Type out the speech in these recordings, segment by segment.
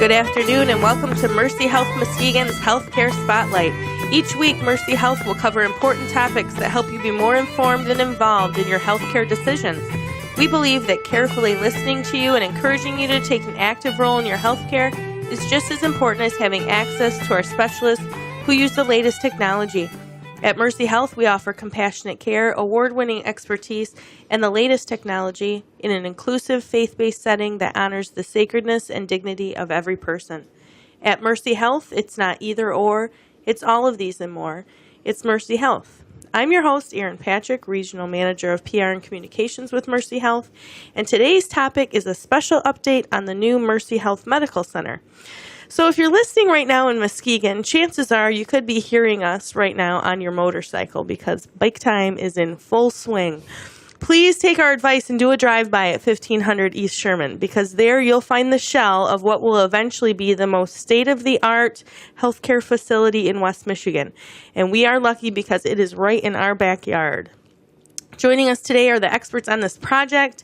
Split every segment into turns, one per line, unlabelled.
Good afternoon and welcome to Mercy Health Muskegon's Healthcare Spotlight. Each week, Mercy Health will cover important topics that help you be more informed and involved in your healthcare decisions. We believe that carefully listening to you and encouraging you to take an active role in your healthcare is just as important as having access to our specialists who use the latest technology. At Mercy Health, we offer compassionate care, award-winning expertise, and the latest technology in an inclusive, faith-based setting that honors the sacredness and dignity of every person. At Mercy Health, it's not either or, it's all of these and more. It's Mercy Health. I'm your host, Erin Patrick, Regional Manager of PR and Communications with Mercy Health, and today's topic is a special update on the new Mercy Health Medical Center. So if you're listening right now in Muskegon, chances are you could be hearing us right now on your motorcycle because bike time is in full swing. Please take our advice and do a drive-by at 1500 East Sherman because there you'll find the shell of what will eventually be the most state-of-the-art healthcare facility in West Michigan. And we are lucky because it is right in our backyard. Joining us today are the experts on this project,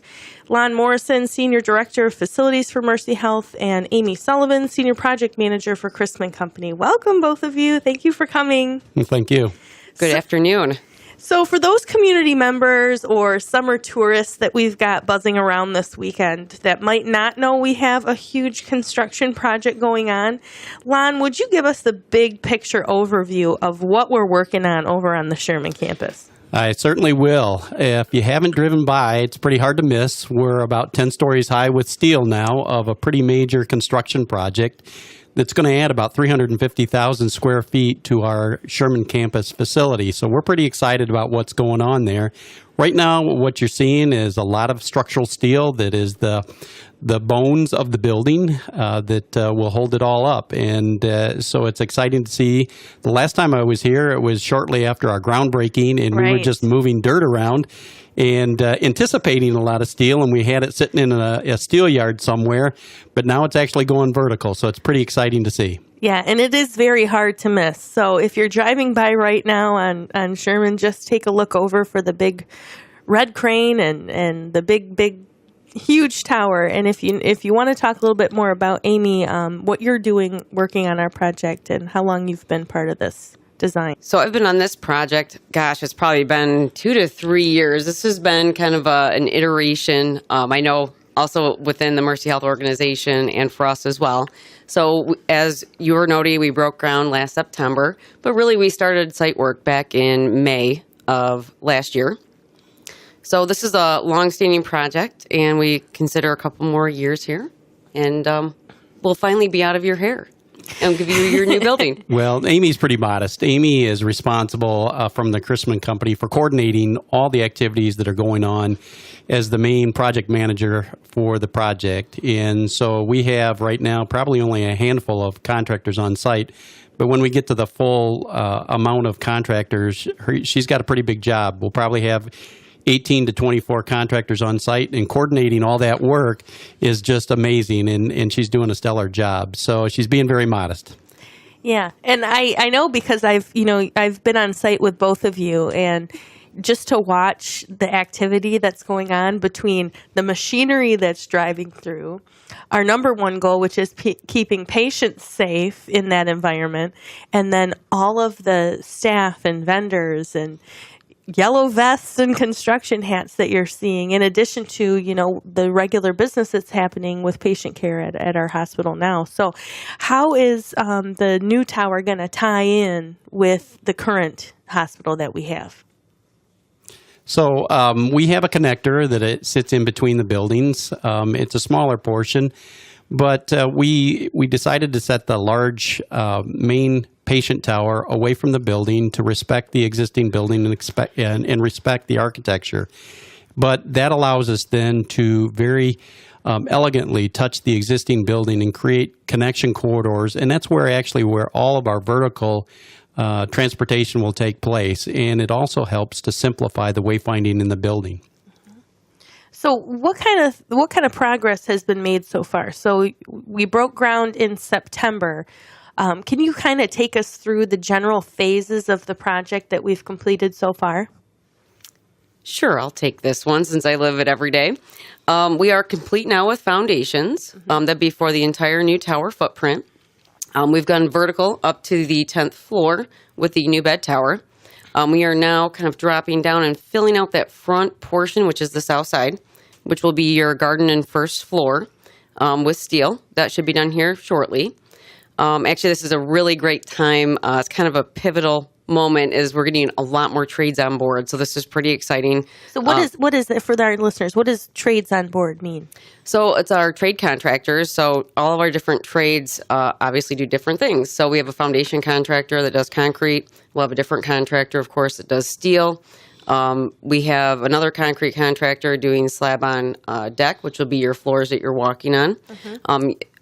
Lon Morrison, Senior Director of Facilities for Mercy Health, and Amy Sullivan, Senior Project Manager for Christman Co. Welcome, both of you. Thank you for coming.
Thank you.
Good afternoon.
So for those community members or summer tourists that we've got buzzing around this weekend that might not know we have a huge construction project going on, Lon, would you give us the big picture overview of what we're working on over on the Sherman campus?
I certainly will. If you haven't driven by, it's pretty hard to miss. We're about 10 stories high with steel now of a pretty major construction project that's going to add about 350,000 square feet to our Sherman campus facility. So we're pretty excited about what's going on there. Right now, what you're seeing is a lot of structural steel that is the bones of the building that will hold it all up. And so it's exciting to see. The last time I was here, it was shortly after our groundbreaking, and we were just moving dirt around and anticipating a lot of steel, and we had it sitting in a steel yard somewhere. But now it's actually going vertical, so it's pretty exciting to see.
Yeah, and it is very hard to miss. So if you're driving by right now on Sherman, just take a look over for the big red crane and the big, huge tower. And if you want to talk a little bit more about, Amy, what you're doing working on our project and how long you've been part of this design.
So I've been on this project, it's probably been 2 to 3 years. This has been kind of an iteration. I know also within the Mercy Health organization and for us as well. So as you were noting, we broke ground last September, but really we started site work back in May of last year. So this is a long-standing project, and we consider a couple more years here, and we'll finally be out of your hair and give you your new building.
Well, Amy's pretty modest. Amy is responsible from the Christman Company for coordinating all the activities that are going on as the main project manager for the project. And so we have right now probably only a handful of contractors on site. But when we get to the full amount of contractors, she's got a pretty big job. We'll probably have 18 to 24 contractors on site, and coordinating all that work is just amazing, and she's doing a stellar job. So she's being very modest.
Yeah, and I know because I've been on site with both of you, and just to watch the activity that's going on between the machinery that's driving through, our number one goal, which is keeping patients safe in that environment, and then all of the staff and vendors and yellow vests and construction hats that you're seeing, in addition to, the regular business that's happening with patient care at our hospital now. So how is the new tower going to tie in with the current hospital that we have?
So we have a connector that it sits in between the buildings. It's a smaller portion, but we decided to set the large main patient tower away from the building to respect the existing building and respect the architecture. But that allows us then to very elegantly touch the existing building and create connection corridors, and that's where all of our vertical transportation will take place, and it also helps to simplify the wayfinding in the building.
So what kind of progress has been made so far? So we broke ground in September. Can you kind of take us through the general phases of the project that we've completed so far?
Sure, I'll take this one since I live it every day. We are complete now with foundations. That'd be for the entire new tower footprint. We've gone vertical up to the 10th floor with the new bed tower. We are now kind of dropping down and filling out that front portion, which is the south side, which will be your garden and first floor with steel. That should be done here shortly. Actually, this is a really great time. It's kind of a pivotal moment is we're getting a lot more trades on board. So this is pretty exciting.
So what is it for our listeners? What does trades on board mean?
So it's our trade contractors. So all of our different trades obviously do different things. So we have a foundation contractor that does concrete. We'll have a different contractor, of course, that does steel. We have another concrete contractor doing slab on deck, which will be your floors that you're walking on.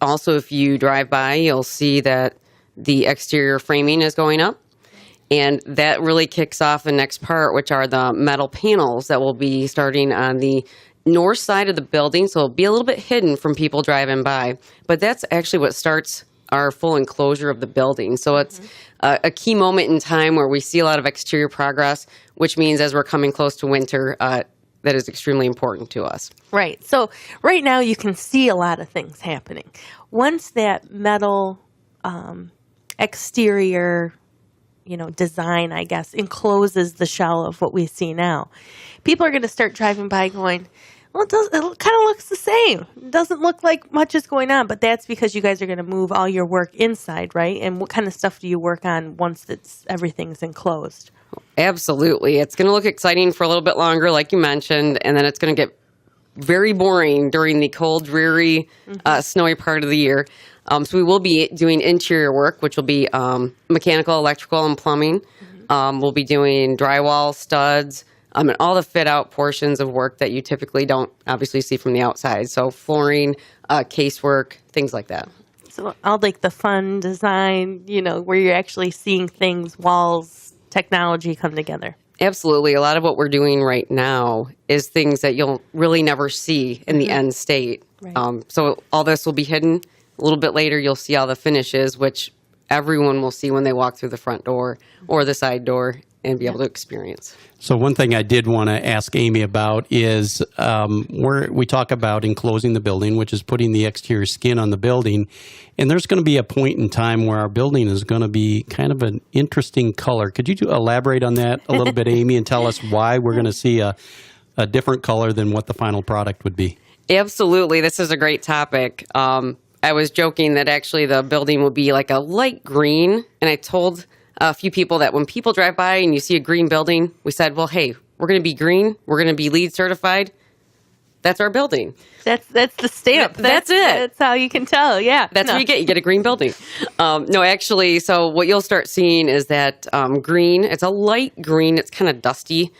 Also, if you drive by, you'll see that the exterior framing is going up. And that really kicks off the next part, which are the metal panels that will be starting on the north side of the building. So it'll be a little bit hidden from people driving by. But that's actually what starts our full enclosure of the building. So it's a key moment in time where we see a lot of exterior progress, which means as we're coming close to winter, that is extremely important to us.
Right. So right now you can see a lot of things happening. Once that metal exterior design, I guess, encloses the shell of what we see now, people are going to start driving by going, well, it kind of looks the same. It doesn't look like much is going on, but that's because you guys are going to move all your work inside, right? And what kind of stuff do you work on once everything's enclosed?
Absolutely. It's going to look exciting for a little bit longer, like you mentioned, and then it's going to get very boring during the cold, dreary, snowy part of the year. So we will be doing interior work, which will be mechanical, electrical, and plumbing. We'll be doing drywall, studs, and all the fit-out portions of work that you typically don't obviously see from the outside. So flooring, casework, things like that.
So all like the fun design, where you're actually seeing things, walls, technology come together.
Absolutely. A lot of what we're doing right now is things that you'll really never see in the end state.
Right.
So all this will be hidden. A little bit later, you'll see all the finishes, which everyone will see when they walk through the front door or the side door and be able to experience.
So one thing I did want to ask Amy about is we talk about enclosing the building, which is putting the exterior skin on the building. And there's going to be a point in time where our building is going to be kind of an interesting color. Could you elaborate on that a little bit, Amy, and tell us why we're going to see a different color than what the final product would be?
Absolutely. This is a great topic. I was joking that actually the building will be like a light green. And I told a few people that when people drive by and you see a green building, we said, well, hey, we're going to be green. We're going to be LEED certified. That's our building.
That's the stamp.
That's it.
That's how you can tell. Yeah.
That's what you get. You get a green building. No, actually, so what you'll start seeing is that green, it's a light green. It's kind of dusty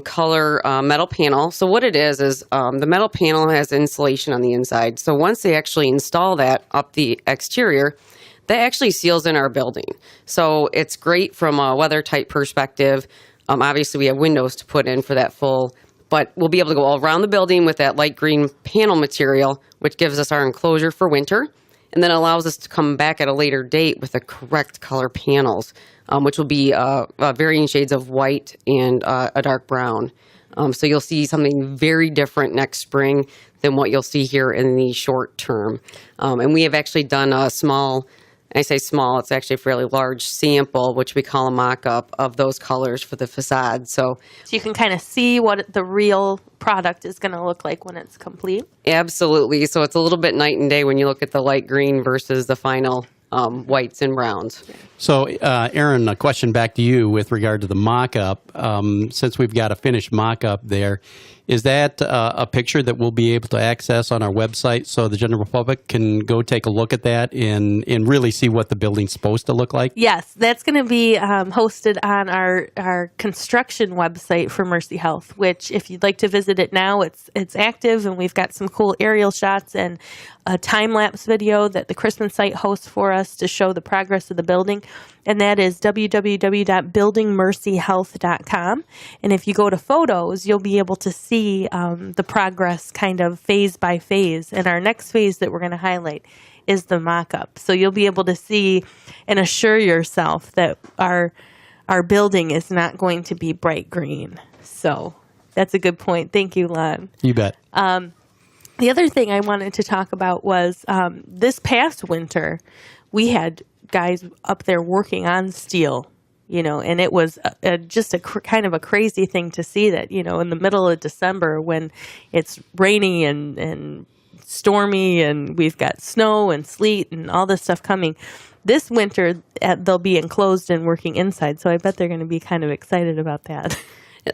color metal panel. So what it is the metal panel has insulation on the inside. So once they actually install that up the exterior, that actually seals in our building. So it's great from a weather type perspective. Obviously, we have windows to put in for that full, but we'll be able to go all around the building with that light green panel material, which gives us our enclosure for winter, and then allows us to come back at a later date with the correct color panels, which will be varying shades of white and a dark brown. So you'll see something very different next spring than what you'll see here in the short term. And we have actually done a small, I say small, it's actually a fairly large sample, which we call a mock-up of those colors for the facade. So
you can kind of see what the real product is going to look like when it's complete.
Absolutely. So it's a little bit night and day when you look at the light green versus the final whites and browns.
So, Aaron, a question back to you with regard to the mock-up. Since we've got a finished mock-up there, is that a picture that we'll be able to access on our website so the general public can go take a look at that and really see what the building's supposed to look like?
Yes, that's going to be hosted on our construction website for Mercy Health, which if you'd like to visit it now, it's active, and we've got some cool aerial shots and a time-lapse video that the Christman site hosts for us to show the progress of the building. And that is www.buildingmercyhealth.com. And if you go to photos, you'll be able to see the progress kind of phase by phase. And our next phase that we're going to highlight is the mock-up. So you'll be able to see and assure yourself that our building is not going to be bright green. So That's a good point. Thank you, Lon.
You bet.
The other thing I wanted to talk about was this past winter, we had guys up there working on steel, and it was just kind of a crazy thing to see that, in the middle of December when it's rainy and stormy and we've got snow and sleet and all this stuff coming. This winter, they'll be enclosed and working inside, so I bet they're going to be kind of excited about that.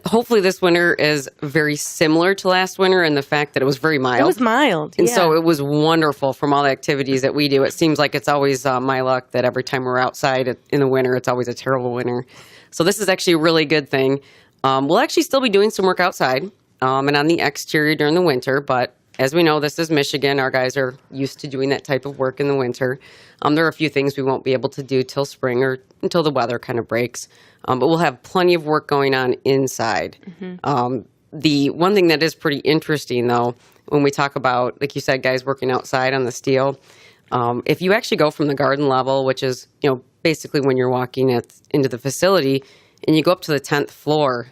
Hopefully this winter is very similar to last winter in the fact that it was very mild.
It was mild,
And
yeah.
so it was wonderful from all the activities that we do. It seems like it's always my luck that every time we're outside in the winter, it's always a terrible winter. So this is actually a really good thing. We'll actually still be doing some work outside and on the exterior during the winter, but as we know, this is Michigan. Our guys are used to doing that type of work in the winter. There are a few things we won't be able to do till spring or until the weather kind of breaks. But we'll have plenty of work going on inside. Mm-hmm. The one thing that is pretty interesting, though, when we talk about, like you said, guys working outside on the steel, if you actually go from the garden level, which is basically when you're walking into the facility, and you go up to the 10th floor,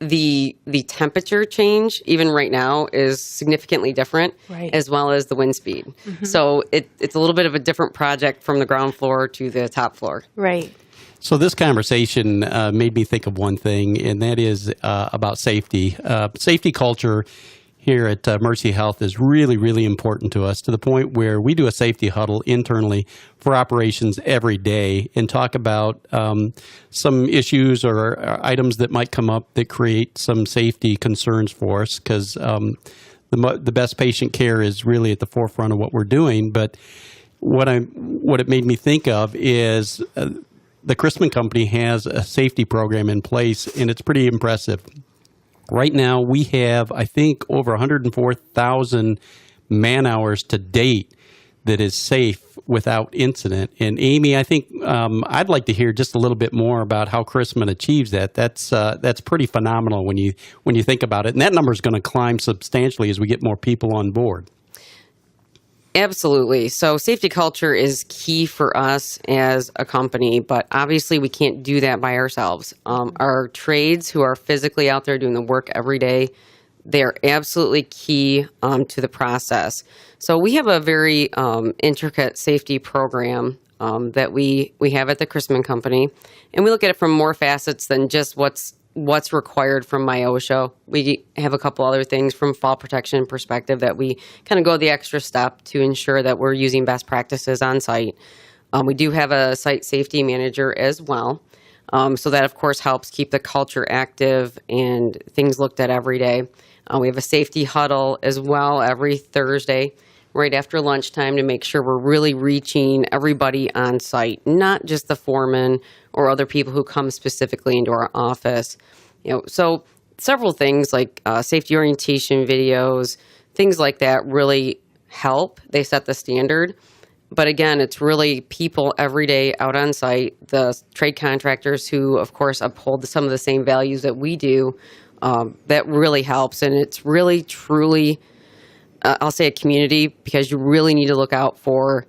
the temperature change, even right now, is significantly different,
right,
as well as the wind speed. Mm-hmm. So it's a little bit of a different project from the ground floor to the top floor.
Right.
So this conversation made me think of one thing, and that is about safety. Safety culture here at Mercy Health is really, really important to us, to the point where we do a safety huddle internally for operations every day and talk about some issues or items that might come up that create some safety concerns for us, because the best patient care is really at the forefront of what we're doing. But what it made me think of is the Christman Company has a safety program in place, and it's pretty impressive. Right now, we have, I think, over 104,000 man-hours to date that is safe without incident. And Amy, I think I'd like to hear just a little bit more about how Christman achieves that. That's pretty phenomenal when you think about it. And that number is going to climb substantially as we get more people on board.
Absolutely. So safety culture is key for us as a company, but obviously we can't do that by ourselves. Our trades who are physically out there doing the work every day, they're absolutely key to the process. So we have a very intricate safety program that we have at the Christman Company, and we look at it from more facets than just what's required from MIOSHA. We have a couple other things from fall protection perspective that we kind of go the extra step to ensure that we're using best practices on site. We do have a site safety manager as well. So that, of course, helps keep the culture active and things looked at every day. We have a safety huddle as well every Thursday right after lunchtime to make sure we're really reaching everybody on site, not just the foreman or other people who come specifically into our office. So several things like safety orientation videos, things like that really help. They set the standard. But again, it's really people every day out on site, the trade contractors who, of course, uphold some of the same values that we do, that really helps. And it's really, truly, I'll say a community, because you really need to look out for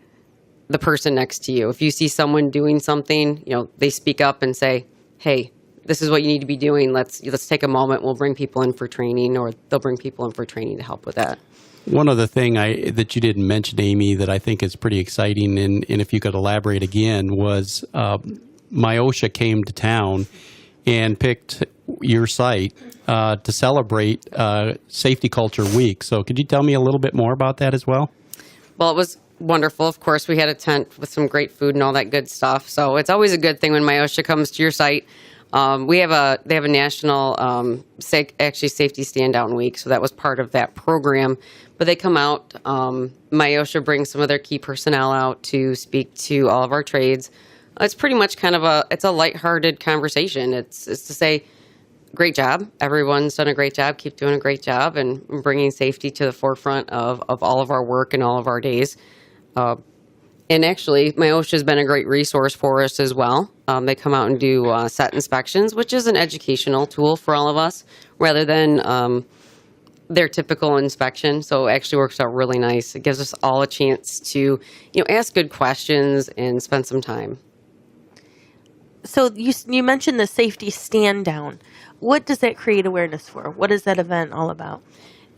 the person next to you. If you see someone doing something, they speak up and say, hey, this is what you need to be doing. Let's take a moment. We'll bring people in for training, or they'll bring people in for training to help with that.
One other thing that you didn't mention, Amy, that I think is pretty exciting, and if you could elaborate again, was MIOSHA came to town and picked your site to celebrate Safety Culture Week. So could you tell me a little bit more about that as well?
Well, it was wonderful. Of course, we had a tent with some great food and all that good stuff. So it's always a good thing when MIOSHA comes to your site. They have a national safety stand down week, so that was part of that program. But they come out. MIOSHA brings some of their key personnel out to speak to all of our trades. It's pretty much kind of a lighthearted conversation. It's to say, great job. Everyone's done a great job. Keep doing a great job and bringing safety to the forefront of all of our work and all of our days. And actually, MIOSHA has been a great resource for us as well. They come out and do set inspections, which is an educational tool for all of us, rather than their typical inspection. So it actually works out really nice. It gives us all a chance to ask good questions and spend some time.
So you mentioned the safety stand down. What does that create awareness for? What is that event all about?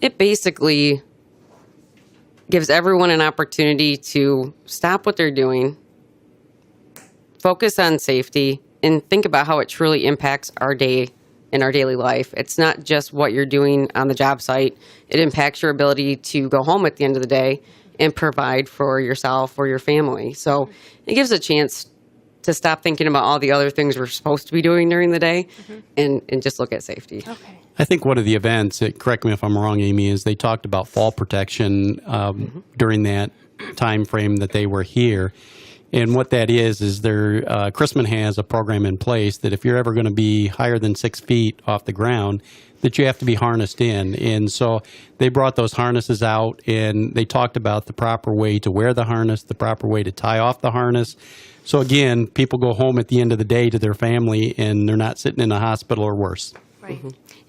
It basically gives everyone an opportunity to stop what they're doing, focus on safety, and think about how it truly impacts our day in our daily life. It's not just what you're doing on the job site. It impacts your ability to go home at the end of the day and provide for yourself or your family. So it gives a chance to stop thinking about all the other things we're supposed to be doing during the day and just look at safety.
Okay.
I think one of the events, correct me if I'm wrong, Amy, is they talked about fall protection during that time frame that they were here. And what that is their Christman has a program in place that if you're ever going to be higher than 6 feet off the ground, that you have to be harnessed in. And so they brought those harnesses out, and they talked about the proper way to wear the harness, the proper way to tie off the harness. So again, people go home at the end of the day to their family, and they're not sitting in a hospital or worse.
Right.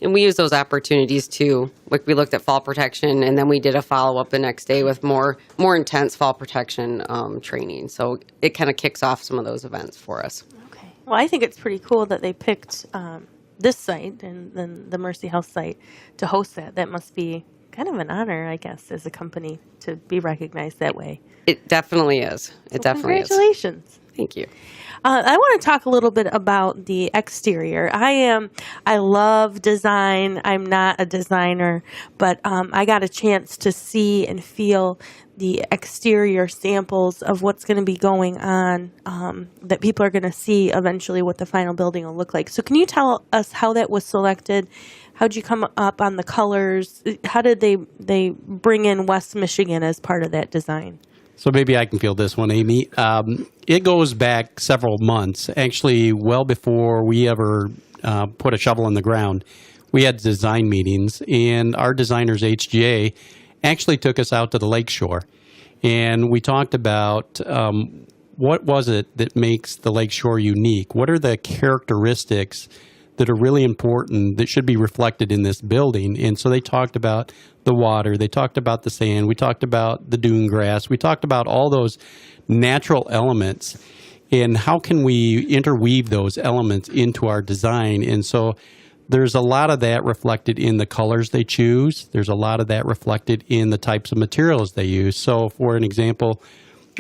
And we use those opportunities too. Like we looked at fall protection, and then we did a follow-up the next day with more intense fall protection training. So it kind of kicks off some of those events for us.
Okay. Well, I think it's pretty cool that they picked this site and then the Mercy Health site to host that. That must be kind of an honor, I guess, as a company to be recognized that way.
It definitely is. It definitely is.
Congratulations.
Thank you.
I want to talk a little bit about the exterior. I love design. I'm not a designer, but I got a chance to see and feel the exterior samples of what's going to be going on that people are going to see eventually what the final building will look like. So can you tell us how that was selected? How'd you come up on the colors? How did they bring in West Michigan as part of that design?
So maybe I can field this one, Amy. It goes back several months, actually well before we ever put a shovel in the ground. We had design meetings, and our designers, HGA, actually took us out to the lakeshore. And we talked about what was it that makes the lakeshore unique? What are the characteristics that are really important that should be reflected in this building? And so they talked about the water, they talked about the sand, we talked about the dune grass, we talked about all those natural elements, and how can we interweave those elements into our design. And so there's a lot of that reflected in the colors they choose. There's a lot of that reflected in the types of materials they use. So for an example,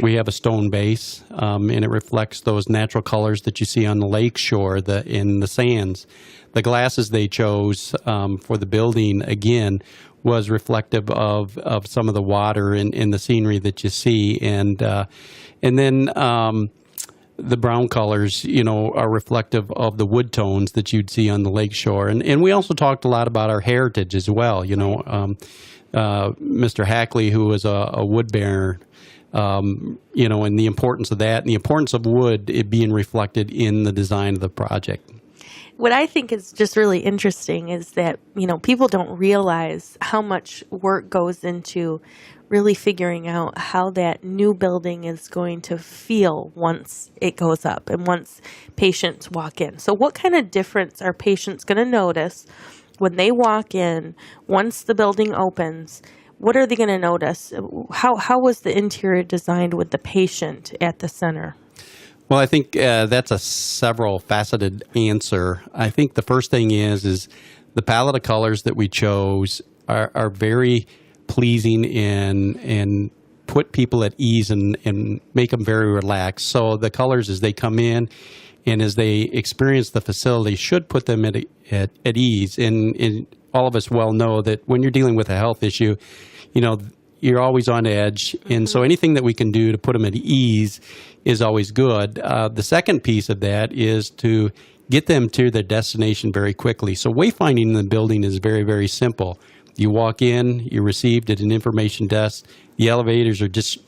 we have a stone base, and it reflects those natural colors that you see on the lake shore, in the sands. The glasses they chose for the building, again, was reflective of some of the water and the scenery that you see. And then the brown colors, are reflective of the wood tones that you'd see on the lake shore. And we also talked a lot about our heritage as well. Mr. Hackley, who was a wood baron, and the importance of that and the importance of wood it being reflected in the design of the project.
What I think is just really interesting is that, people don't realize how much work goes into really figuring out how that new building is going to feel once it goes up and once patients walk in. So what kind of difference are patients going to notice when they walk in once the building opens? What are they going to notice? How was the interior designed with the patient at the center?
Well, I think that's a several faceted answer. I think the first thing is the palette of colors that we chose are very pleasing and put people at ease and make them very relaxed. So the colors as they come in and as they experience the facility should put them at ease. And all of us well know that when you're dealing with a health issue, you're always on edge. And so anything that we can do to put them at ease is always good. The second piece of that is to get them to their destination very quickly. So wayfinding in the building is very, very simple. You walk in, you're received at an information desk. The elevators are just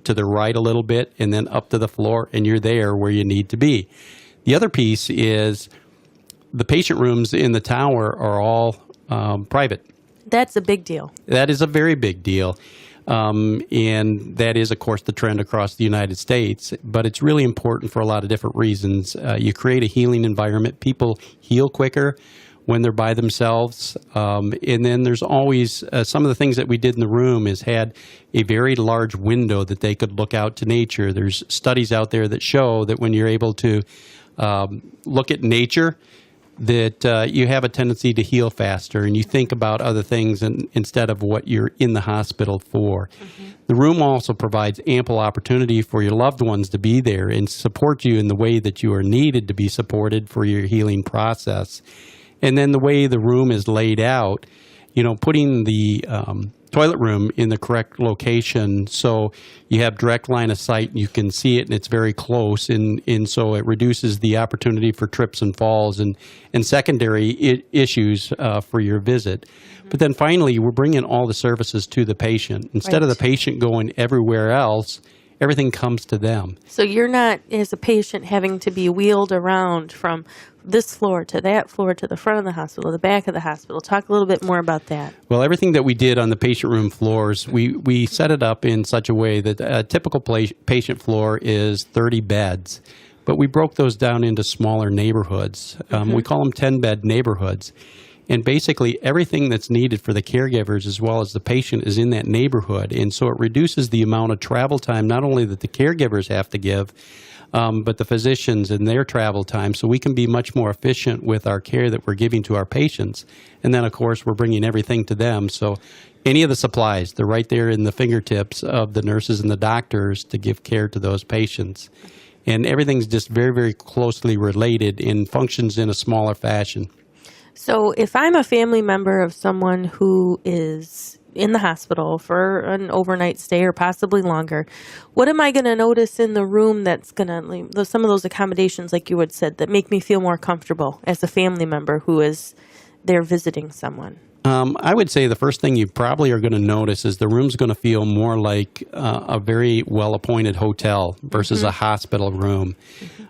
to the right a little bit and then up to the floor, and you're there where you need to be. The other piece is the patient rooms in the tower are all private.
That's a big deal.
That is a very big deal. And that is, of course, the trend across the United States. But it's really important for a lot of different reasons. You create a healing environment. People heal quicker when they're by themselves. And then there's always some of the things that we did in the room is had a very large window that they could look out to nature. There's studies out there that show that when you're able to look at nature, that you have a tendency to heal faster and you think about other things instead of what you're in the hospital for. Mm-hmm. The room also provides ample opportunity for your loved ones to be there and support you in the way that you are needed to be supported for your healing process. And then the way the room is laid out, putting the toilet room in the correct location so you have direct line of sight and you can see it and it's very close, and so it reduces the opportunity for trips and falls and secondary issues for your visit. Mm-hmm. But then finally, we're bringing all the services to the patient. Instead of the patient going everywhere else, everything comes to them.
So you're not, as a patient, having to be wheeled around from this floor to that floor to the front of the hospital, the back of the hospital. Talk a little bit more about that.
Well, everything that we did on the patient room floors, we set it up in such a way that a typical patient floor is 30 beds, but we broke those down into smaller neighborhoods. We call them 10-bed neighborhoods. And basically, everything that's needed for the caregivers as well as the patient is in that neighborhood. And so it reduces the amount of travel time, not only that the caregivers have to give, but the physicians and their travel time. So we can be much more efficient with our care that we're giving to our patients. And then, of course, we're bringing everything to them. So any of the supplies, they're right there in the fingertips of the nurses and the doctors to give care to those patients. And everything's just very, very closely related and functions in a smaller fashion.
So if I'm a family member of someone who is in the hospital for an overnight stay or possibly longer, what am I going to notice in the room that's going to, some of those accommodations, like you had said, that make me feel more comfortable as a family member who is there visiting someone?
I would say the first thing you probably are going to notice is the room's going to feel more like a very well-appointed hotel versus a hospital room.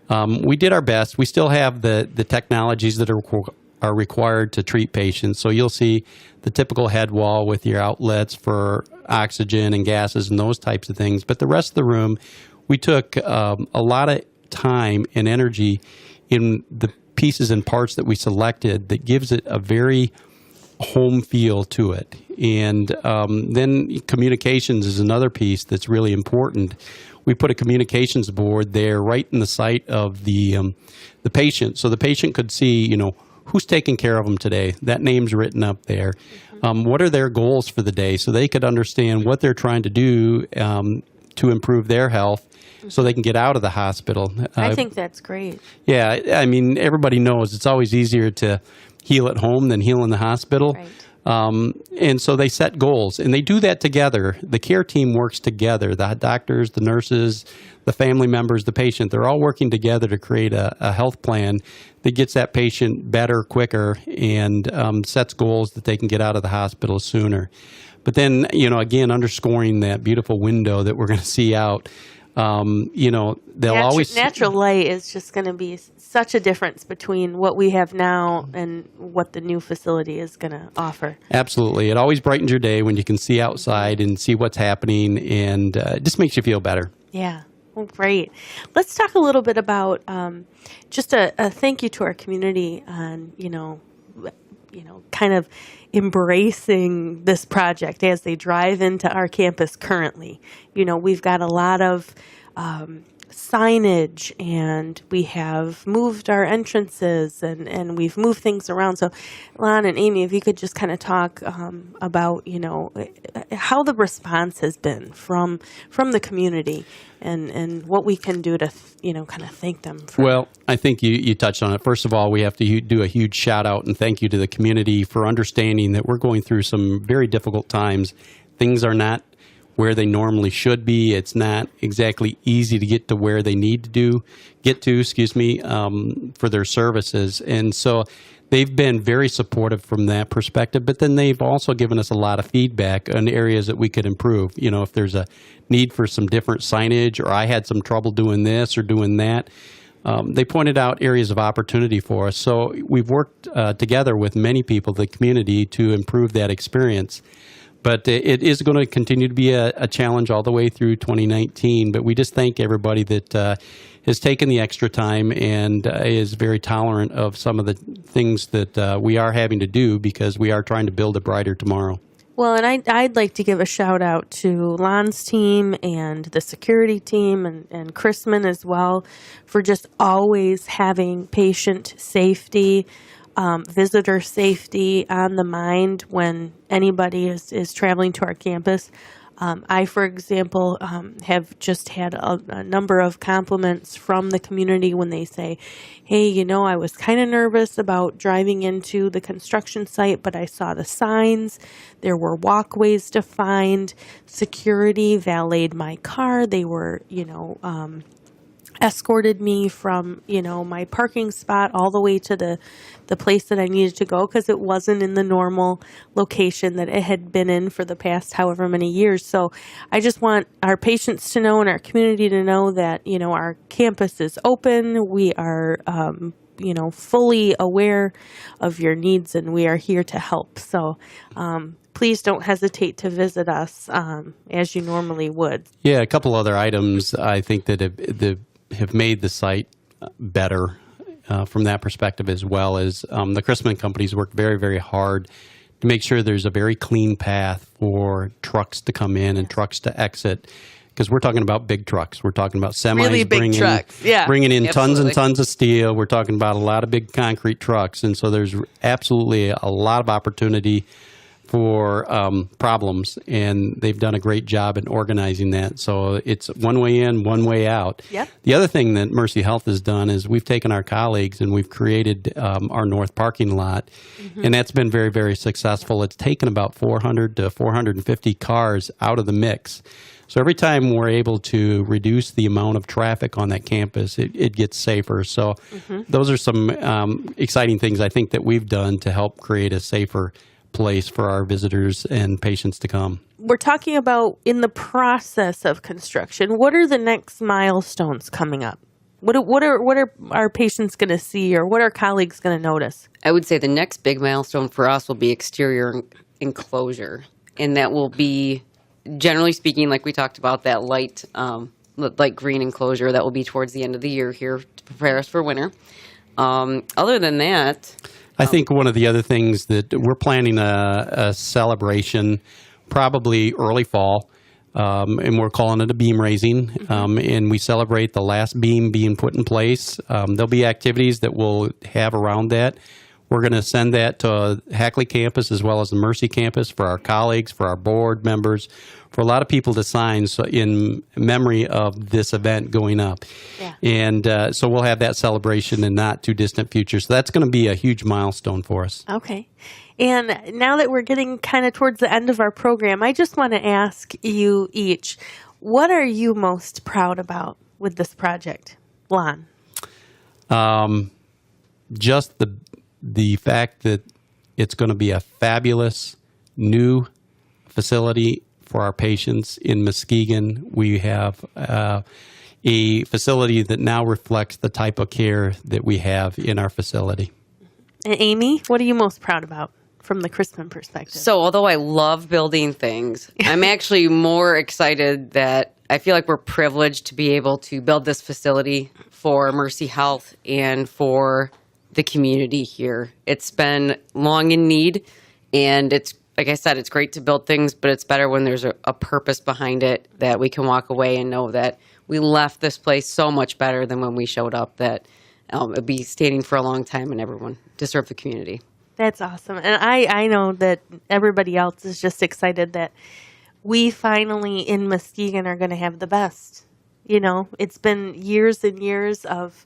We did our best. We still have the technologies that are required to treat patients. So you'll see the typical head wall with your outlets for oxygen and gases and those types of things. But the rest of the room, we took a lot of time and energy in the pieces and parts that we selected that gives it a very home feel to it. And then communications is another piece that's really important. We put a communications board there right in the site of the patient. So the patient could see, who's taking care of them today. That name's written up there. What are their goals for the day? So they could understand what they're trying to do to improve their health so they can get out of the hospital.
I think that's great.
Yeah, I mean, everybody knows it's always easier to heal at home than heal in the hospital.
Right.
And so they set goals, and they do that together. The care team works together. The doctors, the nurses, the family members, the patient, they're all working together to create a health plan that gets that patient better, quicker, and sets goals that they can get out of the hospital sooner. But then, again, underscoring that beautiful window that we're going to see out, they'll always...
Natural light is just going to be such a difference between what we have now and what the new facility is going to offer.
Absolutely. It always brightens your day when you can see outside and see what's happening, and it just makes you feel better.
Yeah. Well, great. Let's talk a little bit about just a thank you to our community on, kind of embracing this project as they drive into our campus currently. We've got a lot of signage, and we have moved our entrances, and we've moved things around. So, Lon and Amy, if you could just kind of talk about, how the response has been from the community and what we can do to, kind of thank them for.
Well, I think you touched on it. First of all, we have to do a huge shout out and thank you to the community for understanding that we're going through some very difficult times. Things are not where they normally should be. It's not exactly easy to get to where they need to get to for their services. And so they've been very supportive from that perspective, but then they've also given us a lot of feedback on areas that we could improve. If there's a need for some different signage, or I had some trouble doing this or doing that, they pointed out areas of opportunity for us. So we've worked together with many people in the community to improve that experience. But it is going to continue to be a challenge all the way through 2019. But we just thank everybody that has taken the extra time and is very tolerant of some of the things that we are having to do because we are trying to build a brighter tomorrow.
Well, and I'd like to give a shout out to Lon's team and the security team and Christman as well for just always having patient safety, visitor safety on the mind when anybody is traveling to our campus. I, for example, have just had a number of compliments from the community when they say, hey, I was kind of nervous about driving into the construction site, but I saw the signs. There were walkways defined. Security valeted my car. They were, escorted me from, my parking spot all the way to the place that I needed to go because it wasn't in the normal location that it had been in for the past however many years. So I just want our patients to know and our community to know that, our campus is open. We are, fully aware of your needs and we are here to help. So, please don't hesitate to visit us as you normally would.
Yeah, a couple other items I think that have made the site better from that perspective, as well as the Christman companies worked very, very hard to make sure there's a very clean path for trucks to come in and trucks to exit. Because we're talking about big trucks. We're talking about semis
really big trucks. Yeah,
bringing in tons and
absolutely.
tons of steel. We're talking about a lot of big concrete trucks. And so there's absolutely a lot of opportunity for problems, and they've done a great job in organizing that. So it's one way in, one way out.
Yep.
The other thing that Mercy Health has done is we've taken our colleagues and we've created our north parking lot, and that's been very, very successful. It's taken about 400 to 450 cars out of the mix. So every time we're able to reduce the amount of traffic on that campus, it gets safer. So those are some exciting things I think that we've done to help create a safer place for our visitors and patients to come.
We're talking about in the process of construction. What are the next milestones coming up? What are our patients going to see, or what are colleagues going to notice?
I would say the next big milestone for us will be exterior enclosure, and that will be, generally speaking, like we talked about, that light green enclosure that will be towards the end of the year here to prepare us for winter. Other than that,
I think one of the other things that we're planning a celebration probably early fall, and we're calling it a beam raising, and we celebrate the last beam being put in place. There'll be activities that we'll have around that. We're going to send that to Hackley campus as well as the Mercy campus for our colleagues, for our board members, for a lot of people to sign in memory of this event going up.
Yeah.
And so we'll have that celebration in not too distant future. So that's going to be a huge milestone for us.
Okay. And now that we're getting kind of towards the end of our program, I just want to ask you each, what are you most proud about with this project? Lon?
Just the fact that it's going to be a fabulous new facility for our patients in Muskegon. We have a facility that now reflects the type of care that we have in our facility.
And Amy, what are you most proud about from the Christman perspective?
so although I love building things, I'm actually more excited that I feel like we're privileged to be able to build this facility for Mercy Health and for the community here. It's been long in need, and it's, like I said, it's great to build things, but it's better when there's a purpose behind it, that we can walk away and know that we left this place so much better than when we showed up, that it'll be standing for a long time and everyone to serve the community.
That's awesome. And I know that everybody else is just excited that we finally in Muskegon are going to have the best. It's been years and years of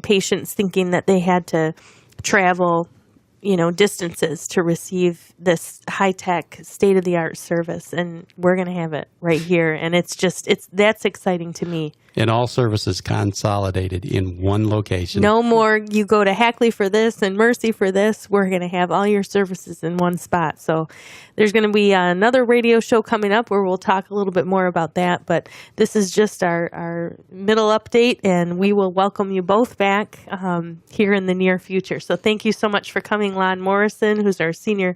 patients thinking that they had to travel, distances to receive this high-tech, state-of-the-art service, and we're going to have it right here. And that's exciting to me.
And all services consolidated in one location.
No more you go to Hackley for this and Mercy for this. We're going to have all your services in one spot. So there's going to be another radio show coming up where we'll talk a little bit more about that. But this is just our middle update, and we will welcome you both back here in the near future. So thank you so much for coming, Lon Morrison, who's our Senior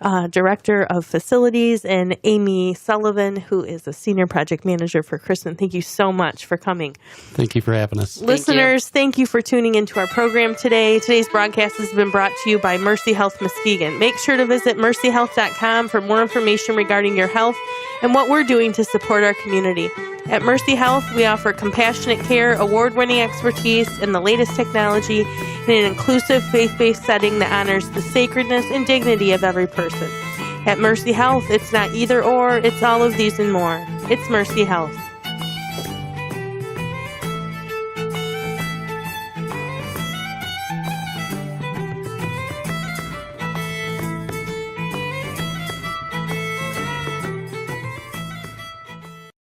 Director of Facilities, and Amy Sullivan, who is a Senior Project Manager for Christman. Thank you so much for coming.
Thank you for having us.
Listeners, thank you for tuning into our program today. Today's broadcast has been brought to you by Mercy Health Muskegon. Make sure to visit mercyhealth.com for more information regarding your health and what we're doing to support our community. At Mercy Health, we offer compassionate care, award-winning expertise, and the latest technology in an inclusive, faith-based setting that honors the sacredness and dignity of every person. At Mercy Health, it's not either or, it's all of these and more. It's Mercy Health.